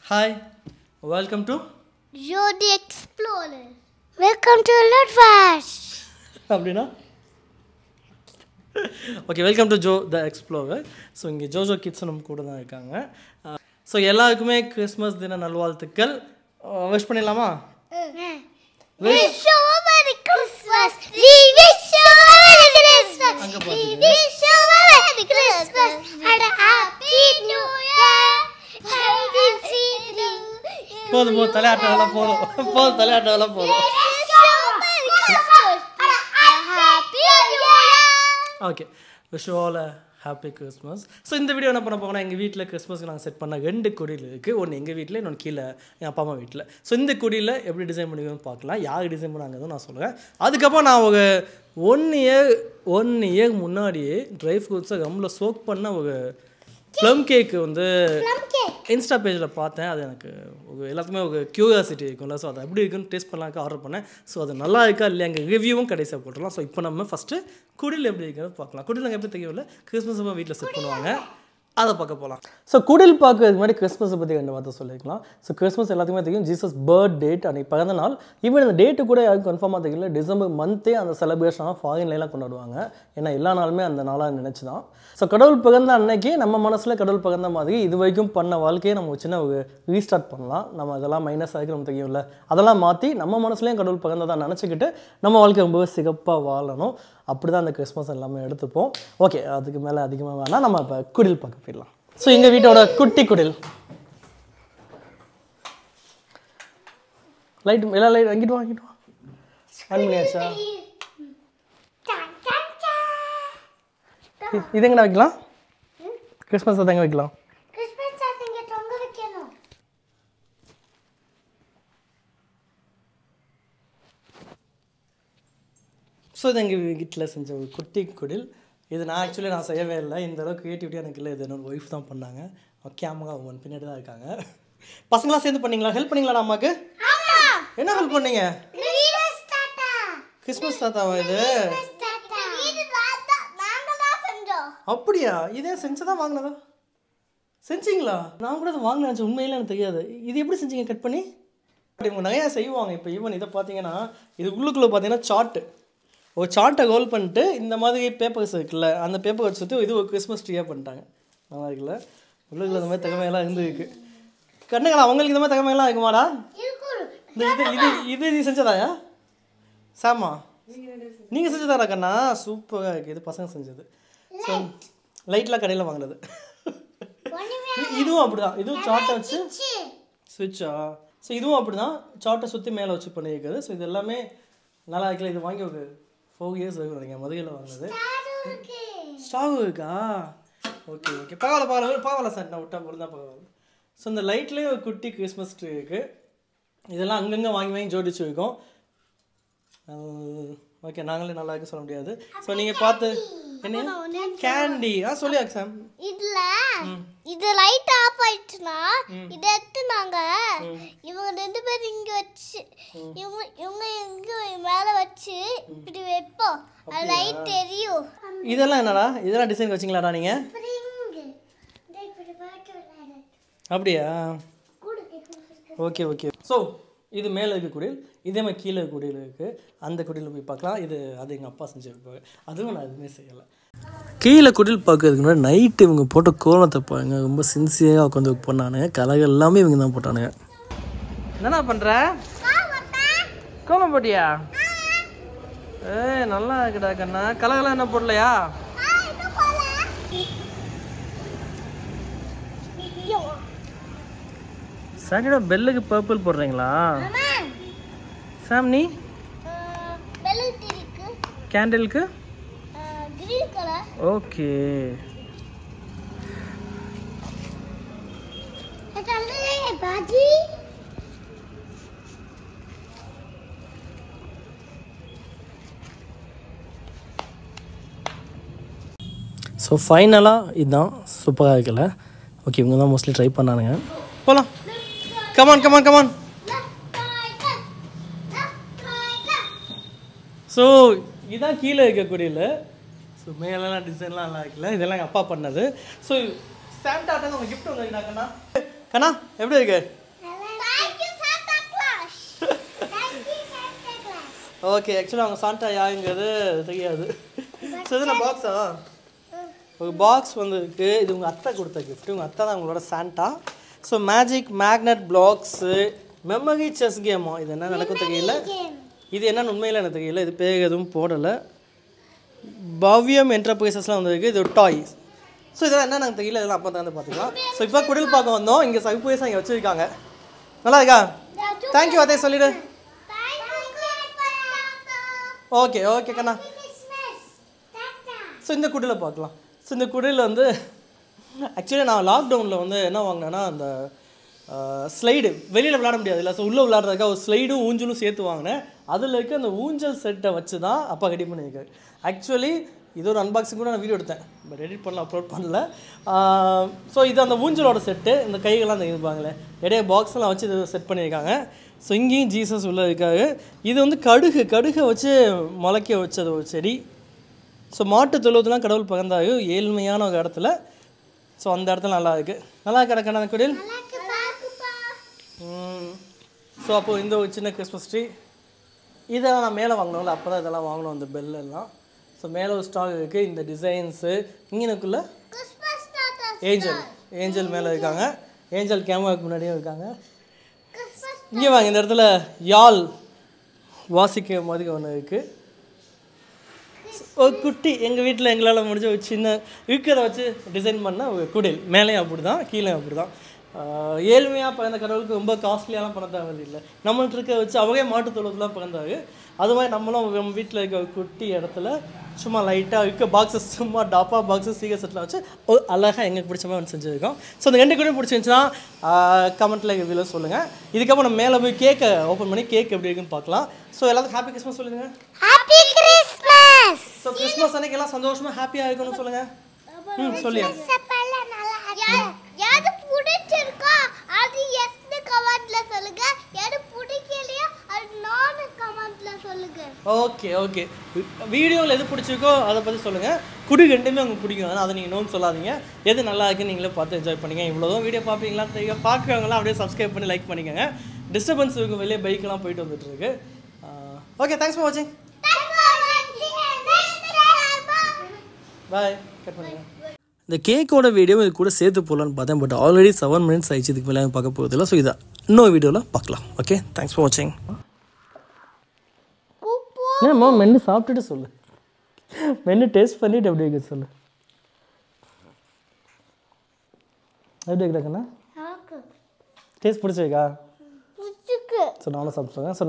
Hi, welcome to Joe the Explorer. Welcome to Ludwig. அப்படினா okay welcome to Joe the explorer. So இங்கே ஜோஜோ kids நம்ம கூட தான் இருக்காங்க. ஸோ எல்லாருக்குமே கிறிஸ்மஸ் தின நல்வாழ்த்துக்கள். விஷ் பண்ணிடலாமா? Wish you a Merry Christmas. We wish you a Merry Christmas. We wish you a Merry Christmas and a Happy New Year. Happy New Year. போதும் தலையாட்டெல்லாம் போதும் தலையாட்டெல்லாம் போதும். Wish you a Merry Christmas and a Happy New Year. Okay wish all happy Christmas. So இந்த video என்ன பண்ண போனால் எங்கள் வீட்டில் கிறிஸ்மஸ்க்கு நாங்கள் செட் பண்ண 2 கொடியில் இருக்குது. ஒன்று எங்கள் வீட்டில், இன்னொன்று கீழே என் அப்பா அம்மா வீட்டில். ஸோ இந்த கொடியில் எப்படி டிசைன் பண்ணிக்கணும்னு பார்க்கலாம். யார் டிசைன் பண்ணாங்கன்னு நான் சொல்லுவேன். அதுக்கப்புறம் நான் ஒரு 1 இயர் முன்னாடியே ட்ரை ஃப்ரூட்ஸை கம்மில் சோக் பண்ண ஒரு ப்ளம் கேக்கு வந்து இன்ஸ்டா பேஜில் பார்த்தேன். அது எனக்கு எல்லாத்துக்குமே ஒரு க்யூரியாசிட்டி இருக்கும்ல. ஸோ அது எப்படி இருக்குன்னு டேஸ்ட் பண்ணலாக்க ஆர்டர் பண்ணேன். ஸோ அது நல்லா இருக்கா இல்லையா எங்கள் ரிவ்யூவும் கடைசியாக போட்டுடலாம். ஸோ இப்போ நம்ம ஃபஸ்ட்டு குடில் எப்படி இருக்கிறது பார்க்கலாம். குடில் நாங்கள் எப்படி தெரியவில்லை, கிறிஸ்மஸ் அப்போ வீட்டில் செட் பண்ணுவாங்க, அதை பார்க்க போகலாம். ஸோ குடில் பார்க்கறதுக்கு மாதிரி கிறிஸ்மஸை பற்றி 2 வார்த்தை சொல்லிக்கலாம். ஸோ கிறிஸ்மஸ் எல்லாத்துக்குமே தெரியும், ஜீசஸ் பர்த் டேட் அன்றைக்கி பிறந்த நாள். ஈவன் இந்த டேட்டு கூட யாருக்கும் கன்ஃபார்மாக தெரியல. டிசம்பர் மந்த்தே அந்த செலிப்ரேஷனாக ஃபாரின்லாம் கொண்டாடுவாங்க. ஏன்னா எல்லா நாளுமே அந்த நாளாக நினச்சி தான். ஸோ கடவுள் பிறந்த அன்னைக்கு நம்ம மனசில் கடவுள் பிறந்த மாதிரி இது வரைக்கும் பண்ண வாழ்க்கையை நம்ம சின்ன ஒரு ரீஸ்டார்ட் பண்ணலாம். நம்ம அதெல்லாம் மைனஸ் ஆகி நம்ம தெரியும்ல, அதெல்லாம் மாற்றி நம்ம மனசுலேயும் கடவுள் பிறந்ததாக நினச்சிக்கிட்டு நம்ம வாழ்க்கை ரொம்பவே சிறப்பாக வாழணும். அப்படி தான் அந்த கிறிஸ்மஸ் எல்லாமே எடுத்துப்போம். ஓகே, அதுக்கு மேலே அதிகமாக வேணால் நம்ம இப்போ குடில் பார்க்க போயிடலாம். ஸோ எங்கள் வீட்டோட குட்டி குடில் லைட் எல்லா லைட் வாங்கிட்டு வா ஆன் பண்ணியாச்சா? இது எங்கே வைக்கலாம்? கிறிஸ்மஸ் அதை எங்கே வைக்கலாம்? கிறிஸ்மஸ் சாத்திங்க தொங்க வைக்கணும். ஸோ இது எங்கள் வீட்டில் செஞ்ச ஒரு குட்டி குடில். இது நான் செய்யவே இல்லை. இந்த அளவுக்கு க்ரியேட்டிவிட்டியாக எனக்கு இல்லை. இது என்னோட ஒய்ஃப் தான் பண்ணாங்க. கேமரா உமன் பின்னாடி தான் இருக்காங்க. பசங்களாம் சேர்ந்து பண்ணீங்களா? ஹெல்ப் பண்ணீங்களா அம்மாவுக்கு? என்ன ஹெல்ப் பண்ணீங்க? கிறிஸ்மஸ் தாத்தாவா இது? அப்படியா? இதே செஞ்சதா வாங்கினதா? செஞ்சீங்களா? நான் கூட அதை வாங்கினேன் நினச்சேன். உண்மையில எனக்கு தெரியாது. இது எப்படி செஞ்சீங்க கட் பண்ணி? இவங்க நிறையா செய்வாங்க. இப்போ ஈவன் இதை பார்த்தீங்கன்னா இது உள்ளுக்குள்ளே பார்த்தீங்கன்னா சார்ட்டு, ஒரு சார்ட்டை ரோல் பண்ணிட்டு இந்த மாதிரி பேப்பர்ஸ் இருக்குல்ல, அந்த பேப்பர் வச்சுட்டு இது ஒரு கிறிஸ்மஸ் ட்ரீயாக பண்ணிட்டாங்க. நல்லா இருக்குல்ல? உள்ளுக்குள்ள இந்த மாதிரி தகமையெல்லாம் இருந்துருக்கு. கண்ணுங்களா அவங்களுக்கு இந்த மாதிரி தகமையெல்லாம் இருக்குமாடா? இந்த இது இது இது செஞ்சதாயா சாமா? நீங்கள் செஞ்சதாடா கண்ணா? சூப்பராக இருக்குது. இது பசங்க செஞ்சது. ஸோ லைட்லாம் கடையில் வாங்கினது. இதுவும் அப்படி தான். இதுவும் சார்ட்டை வச்சு ஸ்விட்சா? ஸோ இதுவும் அப்படி தான் சார்ட்டை சுற்றி மேலே வச்சு பண்ணியிருக்குது. ஸோ இது எல்லாமே நல்லா இருக்குல்ல. இது வாங்கி ஒரு 4 இயர்ஸ் இருக்கும் நீங்கள் மதுரையில் வாங்கினது. ஸ்டாக் இருக்கா? ஓகே ஓகே, பரவாயில்ல சார், நான் விட்டா பொருள் தான் பரவாயில்ல. ஸோ இந்த லைட்லேயே ஒரு குட்டி கிறிஸ்மஸ் ட்ரீ இருக்குது. இதெல்லாம் அங்கங்கே வாங்கி ஜோடிச்சு வைக்கும். ஓகே, நாங்களே நல்லா இருக்கு சொல்ல முடியாது. ஸோ நீங்கள் பார்த்து என்ன கேண்டி சொல்லியா சாம்? இதுல இது லைட் ஆஃப் ஆயிடுச்சுனா இதை எடுத்து நாங்க இவங்க 2 பேரும் இங்க வச்சு இவங்க இங்க மேல வச்சு இப்படி வைப்போம். அது லைட் எரியும். இதெல்லாம் என்னடா? இதெல்லாம் டிசைன் வச்சிங்களாடா நீங்க? அப்படியா? Okay okay. ஸோ இது மேலே இருக்க குடில், இதே மாதிரி கீழே குடியில் இருக்குது. அந்த குடியில் போய் பார்க்கலாம். அது எங்கள் அப்பா செஞ்சு வைப்பாங்க. அதுவும் நான் எதுவுமே செய்யலை. கீழே குடில் பார்க்கறதுக்கு முன்னாடி நைட்டு இவங்க போட்ட கோலத்தை பாருங்க. ரொம்ப சின்சியராக உட்காந்து பண்ணானுங்க. கலகம் எல்லாமே இவங்க தான் போட்டானுங்க. என்னடா பண்ணுற? கோலம் போட்டியா? நல்லா இருக்குடா கண்ணா. கலகெல்லாம் என்ன போடலையா? சாரிடா, பெல்லுக்கு பர்பிள் போடுறீங்களா? சாம் நீ? கேண்டிலுக்கு கிரீன் கலர். ஓகே. பாஜி ஸோ ஃபைனலாக இதுதான் சூப்பராக இருக்குல்ல? ஓகே, இவங்க தான் மோஸ்ட்லி ட்ரை பண்ணானுங்க. போகலாம். கமான். ஸோ இதுதான் கீழே இருக்கக்கூடியல. ஸோ மேலெலாம் டிசைன்லாம் நல்லா இருக்குல்ல? இதெல்லாம் எங்கள் அப்பா பண்ணது. ஸோ சாண்டாட்டா உங்கள் கிஃப்ட் வந்துருக்காங்கண்ணா. கண்ணா எப்படி இருக்கு? ஓகே, ஆக்சுவலாக அவங்க சாண்டா யாருங்கிறது தெரியாது. ஸோ இது நான் பாக்ஸா ஒரு பாக்ஸ் வந்துருக்கு. இது உங்கள் அத்தை கொடுத்த கிஃப்ட். உங்கள் அத்தை தான் உங்களோட Santa. So magic magnet blocks memory chess கேமா. இது என்ன நடக்கும் தெரியல. இது என்னன்னு உண்மையில் எனக்கு தெரியல. இது பேர் எதுவும் போடலை. பவ்யம் என்டர்பிரைசஸ்லாம் வந்துருக்கு. இது ஒரு டாய்ஸ். ஸோ இதெல்லாம் என்ன எனக்கு தெரியல. இதெல்லாம் அப்போ தான் பார்த்துக்கலாம். ஸோ இப்போ குடில் பார்க்க வந்தோம். இங்கே சர்ப்ரைஸாக இங்கே வச்சுருக்காங்க. நல்லா இருக்கா? தேங்க்யூ அதே சொல்லிவிடு. ஓகே ஓகே கண்ணா. ஸோ இந்த குடில் பார்க்கலாம். ஸோ இந்த குடில் வந்து ஆக்சுவலி நான் லாக்டவுனில் வந்து என்ன வாங்கினேன்னா அந்த ஸ்லைடு வெளியில் விளையாட முடியாது இல்லை. ஸோ உள்ளே விளையாடுறதுக்காக ஒரு ஸ்லைடும் ஊஞ்சலும் சேர்த்து வாங்கினேன். அதில் இருக்க அந்த ஊஞ்சல் செட்டை வச்சு தான் அப்பா ரெடி பண்ணியிருக்காரு. ஆக்சுவலி இது ஒரு அன்பாக்சிங் கூட நான் வீடியோ எடுத்தேன். பட் எடிட் பண்ணல, அப்லோட் பண்ணல. ஸோ இது அந்த ஊஞ்சலோட செட்டு. இந்த கைகள்லாம் இருப்பாங்களே நிறைய பாக்ஸ்லாம் வச்சு இது செட் பண்ணியிருக்காங்க. ஸோ இங்கேயும் ஜீசஸ் உள்ளே இருக்காரு. இது வந்து கடுகை வச்சு முளைக்க வச்சது ஒரு செடி. ஸோ மாட்டு தொழுவத்துலாம் கடவுள் பகிர்ந்தாரு ஏழ்மையான ஒரு இடத்துல. ஸோ அந்த இடத்துல நல்லா இருக்குது. நல்லா கிடக்கணும் அந்த குடில். ஸோ அப்போது இந்த ஒரு சின்ன கிறிஸ்மஸ் ட்ரீ இதெல்லாம் நான் மேலே வாங்கினோம்ல, அப்போ தான் இதெல்லாம் வாங்கினோம் அந்த பெல்லெல்லாம். ஸோ மேலே ஒரு ஸ்டாக் இருக்குது. இந்த டிசைன்ஸு இங்கேனுக்குள்ளே ஏஞ்சல் மேலே இருக்காங்க. ஏஞ்சல் கேமராவுக்கு முன்னாடியும் இருக்காங்க. இங்கே வாங்க, இந்த இடத்துல யாழ் வாசிக்க மாதிரி ஒன்று இருக்குது. ஒரு குட்டி எங்கள் வீட்டில் எங்களால் முடிஞ்ச ஒரு சின்ன இருக்கிறத வச்சு டிசைன் பண்ண ஒரு குடில். மேலேயும் அப்படி தான், கீழே அப்படி தான். ஏழ்மையாக பிறந்த கடவுளுக்கு ரொம்ப காஸ்ட்லியாலாம் பண்ண தேவையில்லை இல்லை. நம்மள்ட்ட இருக்க வச்சு அவரே மாட்டு தொழுவத்துலாம் பிறந்தாரு. அது மாதிரி நம்மளும் நம்ம வீட்டில் இருக்க ஒரு குட்டி இடத்துல சும்மா லைட்டாக இருக்க பாக்ஸஸ் சும்மா டாப்பா பாக்ஸஸ் சீக்கிரம் செட்டில் வச்சு ஒரு அழகாக எங்களுக்கு பிடிச்ச மாதிரி ஒன்று செஞ்சுருக்கோம். ஸோ இந்த 2 கூட பிடிச்சிருந்துச்சுன்னா கமெண்ட்டில் ரிவ்யூவில் சொல்லுங்கள். இதுக்கப்புறம் நம்ம மேலே போய் கேக்கை ஓப்பன் பண்ணி கேக் எப்படி இருக்குன்னு பார்க்கலாம். ஸோ எல்லாத்துக்கும் ஹாப்பி கிறிஸ்மஸ் சொல்லுங்கள். Happy Christmas. ஸோ கிறிஸ்மஸ் அன்னைக்கு எல்லாம் சந்தோஷமாக ஹாப்பியாக இருக்கணும்னு சொல்லுங்கள். சொல்லியா யாரு பிடிச்சிருக்கோ அது எஸ்னு கமெண்ட்ல சொல்லுங்க. யாரு பிடிக்கலையோ அது நான் கமெண்ட்ல சொல்லுங்க. Okay okay. வீடியோவில் எது பிடிச்சிருக்கோ அதை பற்றி சொல்லுங்கள். குடி ரெண்டுமே உங்களுக்கு பிடிக்கும். ஆனால் அதை நீங்கள் நோன்னு சொல்லாதீங்க. எது நல்லா இருக்குன்னு நீங்களே பார்த்து என்ஜாய் பண்ணிங்க. இவ்வளோதான் வீடியோ பார்ப்பீங்களா தெரியும். பார்க்குறவங்களாம் அப்படியே சப்ஸ்கிரைப் பண்ணி லைக் பண்ணிக்கோங்க. டிஸ்டர்பன்ஸ் இருக்கும், வெளியே பைக்கெலாம் போயிட்டு வந்துட்டுருக்கு. ஓகே, தேங்க்ஸ் ஃபார் வாட்சிங். பாய். கட் பண்ணுங்க. இந்த கேக்கோட வீடியோ இது கூட சேர்த்து போகலான்னு பார்த்தேன். பட் ஆல்ரெடி 7 minutes ஆயிடுச்சு. இதுக்கு மேலே பார்க்க போகிறதில்ல. ஸோ இதை இன்னொரு வீடியோவில் பார்க்கலாம். ஓகே, தேங்க்ஸ் ஃபார் வாட்சிங். ஏன்மா மென்று சாப்பிட்டுட்டு சொல்லு. மென்று டேஸ்ட் பண்ணிவிட்டு எப்படி இருக்கு சொல்லு. எப்படி இருக்குதாக்கண்ணா? டேஸ்ட் பிடிச்சிருக்கா? ஸோ நானும் சாப்பிட்ருக்கேன். ஸோ